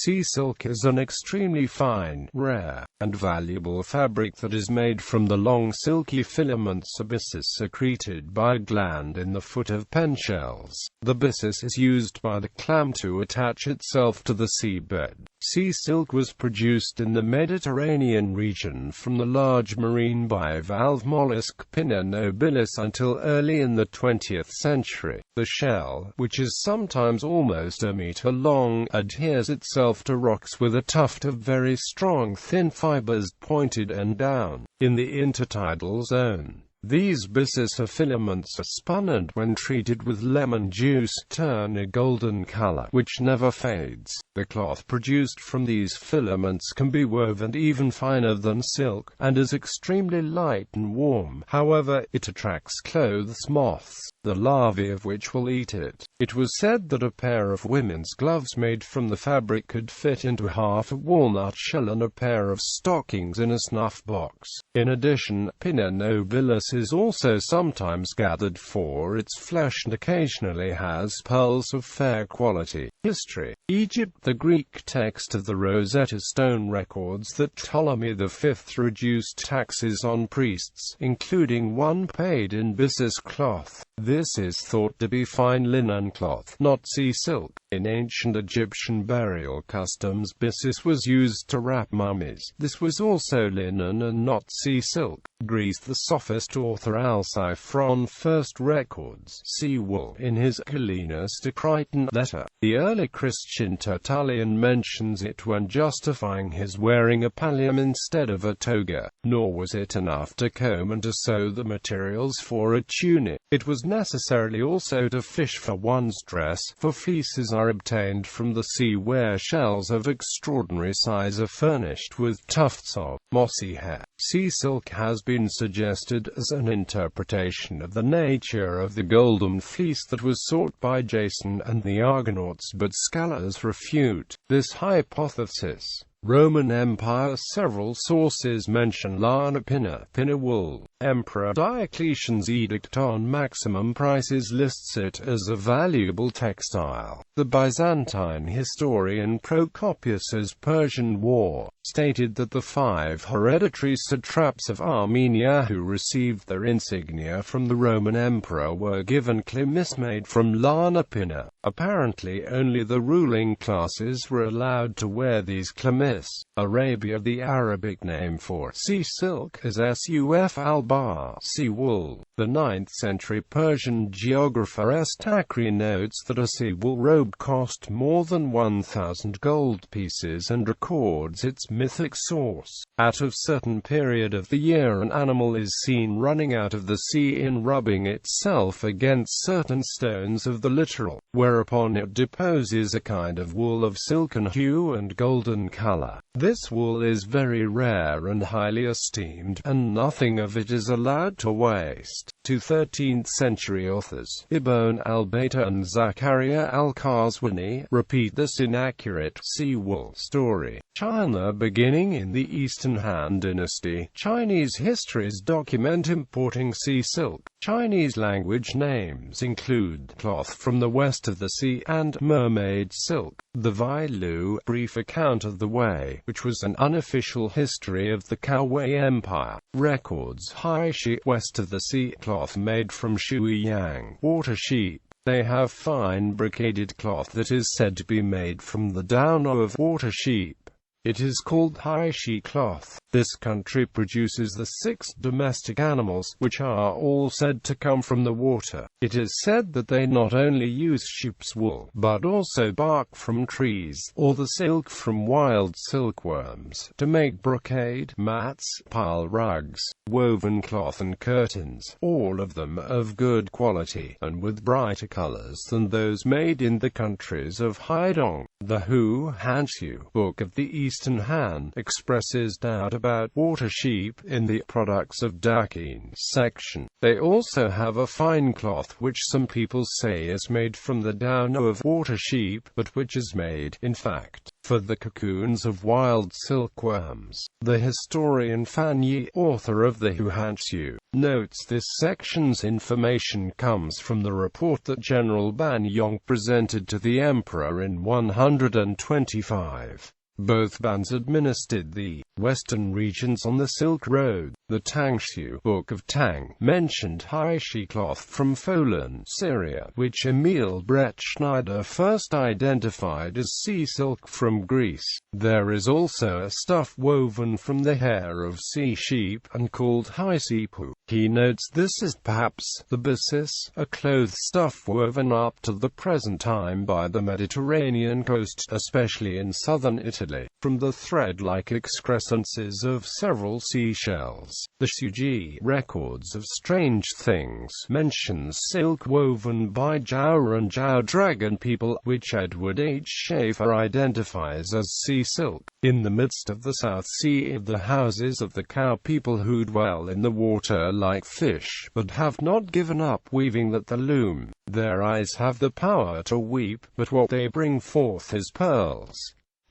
Sea silk is an extremely fine, rare, and valuable fabric that is made from the long silky filaments of byssus secreted by a gland in the foot of pen shells. The byssus is used by the clam to attach itself to the seabed. Sea silk was produced in the Mediterranean region from the large marine bivalve mollusc Pinna nobilis until early in the 20th century. The shell, which is sometimes almost a metre long, adheres itself to rocks with a tuft of very strong thin fibres pointed end down. In the intertidal zone, these byssus filaments are spun and, when treated with lemon juice, turn a golden color, which never fades. The cloth produced from these filaments can be woven even finer than silk, and is extremely light and warm. However, it attracts clothes moths, the larvae of which will eat it. It was said that a pair of women's gloves made from the fabric could fit into half a walnut shell and a pair of stockings in a snuff box. In addition, Pinna nobilis is also sometimes gathered for its flesh and occasionally has pearls of fair quality. History. Egypt. The Greek text of the Rosetta Stone records that Ptolemy V reduced taxes on priests, including one paid in byssus cloth. This is thought to be fine linen cloth, not sea silk. In ancient Egyptian burial customs, byssus was used to wrap mummies. This was also linen and not sea silk. Greece. The sophist author Alciphron first records sea wool in his Gallinas to Crichton letter. The early Christian Tertullian mentions it when justifying his wearing a pallium instead of a toga. Nor was it enough to comb and to sew the materials for a tunic. It was necessarily also to fish for one's dress, for fleeces are obtained from the sea where shells of extraordinary size are furnished with tufts of mossy hair. Sea silk has been suggested as an interpretation of the nature of the golden fleece that was sought by Jason and the Argonauts, but scholars refute this hypothesis. Roman Empire. Several sources mention lana pinna, pinna wool. Emperor Diocletian's edict on maximum prices lists it as a valuable textile. The Byzantine historian Procopius's Persian War stated that the 5 hereditary satraps of Armenia who received their insignia from the Roman emperor were given chlamys made from lana pinna. Apparently only the ruling classes were allowed to wear these chlamys. Arabia. The Arabic name for sea silk is suf al-bar, sea wool. The 9th century Persian geographer Takri notes that a sea wool robe cost more than 1,000 gold pieces and records its mythic source. At a certain period of the year an animal is seen running out of the sea in rubbing itself against certain stones of the littoral, whereupon it deposes a kind of wool of silken hue and golden color. This wool is very rare and highly esteemed, and nothing of it is allowed to waste. 2 13th century authors, Ibn al-Bata and Zakaria al-Qazwini, repeat this inaccurate sea wool story. China. Beginning in the Eastern Han Dynasty, Chinese histories document importing sea silk. Chinese language names include cloth from the west of the sea and mermaid silk. The Vai Lu, brief account of the Wei, which was an unofficial history of the Kaowei Empire, records Haishi, west of the sea, cloth made from Shuiyang, water sheep. They have fine brocaded cloth that is said to be made from the down of water sheep. It is called Haishi cloth. This country produces the 6 domestic animals, which are all said to come from the water. It is said that they not only use sheep's wool, but also bark from trees, or the silk from wild silkworms, to make brocade, mats, pile rugs, woven cloth and curtains, all of them of good quality, and with brighter colors than those made in the countries of Haidong. The Hu Hanshu, Book of the Eastern Han, expresses doubt about water sheep in the Products of Dakin section. They also have a fine cloth which some people say is made from the down of water sheep, but which is made, in fact, for the cocoons of wild silkworms. The historian Fan Yi, author of the Hu Hanshu, Notes: this section's information comes from the report that General Ban Yong presented to the Emperor in 125. Both Bans administered the western regions on the Silk Road. The Tangshu Book of Tang mentioned Haishi cloth from Folan, Syria, which Emil Bretschneider first identified as sea silk from Greece. There is also a stuff woven from the hair of sea sheep and called haisipu. He notes this is perhaps the byssus, a cloth stuff woven up to the present time by the Mediterranean coast, especially in southern Italy, from the thread-like excrescences of several seashells. The Shuji Records of Strange Things mentions silk woven by Zhao and Zhao Dragon people, which Edward H. Schaefer identifies as sea silk. In the midst of the South Sea, the houses of the cow people who dwell in the water like fish, but have not given up weaving at the loom. Their eyes have the power to weep, but what they bring forth is pearls.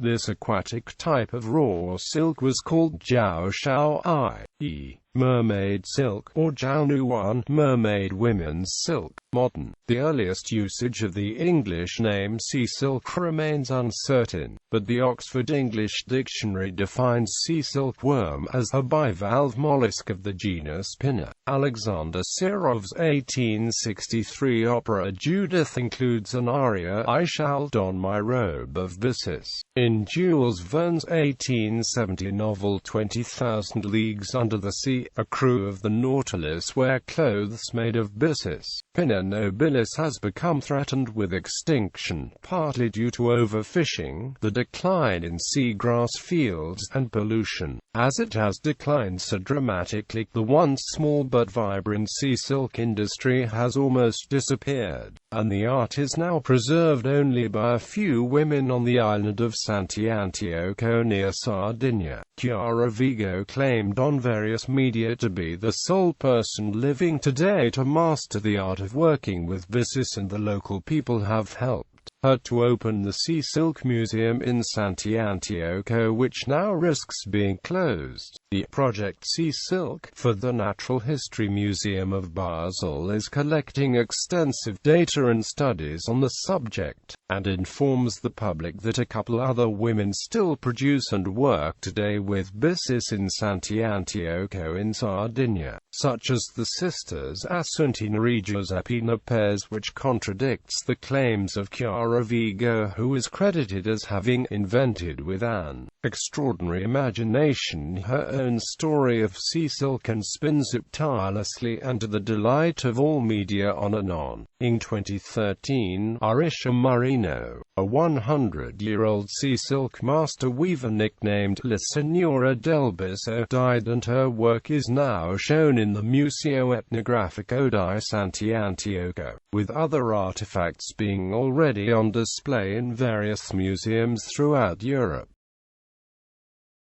This aquatic type of raw silk was called Jiao Shao, i.e., mermaid silk, or Jiao Nuan, mermaid women's silk. Modern. The earliest usage of the English name sea silk remains uncertain, but the Oxford English Dictionary defines sea silkworm as a bivalve mollusc of the genus Pinna. Alexander Sirov's 1863 opera Judith includes an aria, "I shall don my robe of byssus." In Jules Verne's 1870 novel 20,000 Leagues Under the Sea, a crew of the Nautilus wear clothes made of byssus. Pinna nobilis has become threatened with extinction, partly due to overfishing, the decline in seagrass fields, and pollution. As it has declined so dramatically, the once small but vibrant sea silk industry has almost disappeared, and the art is now preserved only by a few women on the island of Sant'Antioco near Sardinia. Chiara Vigo claimed on various media to be the sole person living today to master the art of working with byssus, and the local people have helped her to open the Sea Silk Museum in Sant'Antioco, which now risks being closed. The Project Sea Silk for the Natural History Museum of Basel is collecting extensive data and studies on the subject, and informs the public that a couple other women still produce and work today with byssus in Sant'Antioco in Sardinia, such as the sisters Assuntina e Giuseppina Pez, which contradicts the claims of Chiara Vigo, who is credited as having invented with an extraordinary imagination her own story of sea silk and spins it tirelessly and to the delight of all media on and on. In 2013, Arisha Marino, a 100-year-old sea silk master weaver nicknamed La Signora del Bisso, died, and her work is now shown in the Museo Etnografico di Sant'Antioco, with other artifacts being already on display in various museums throughout Europe.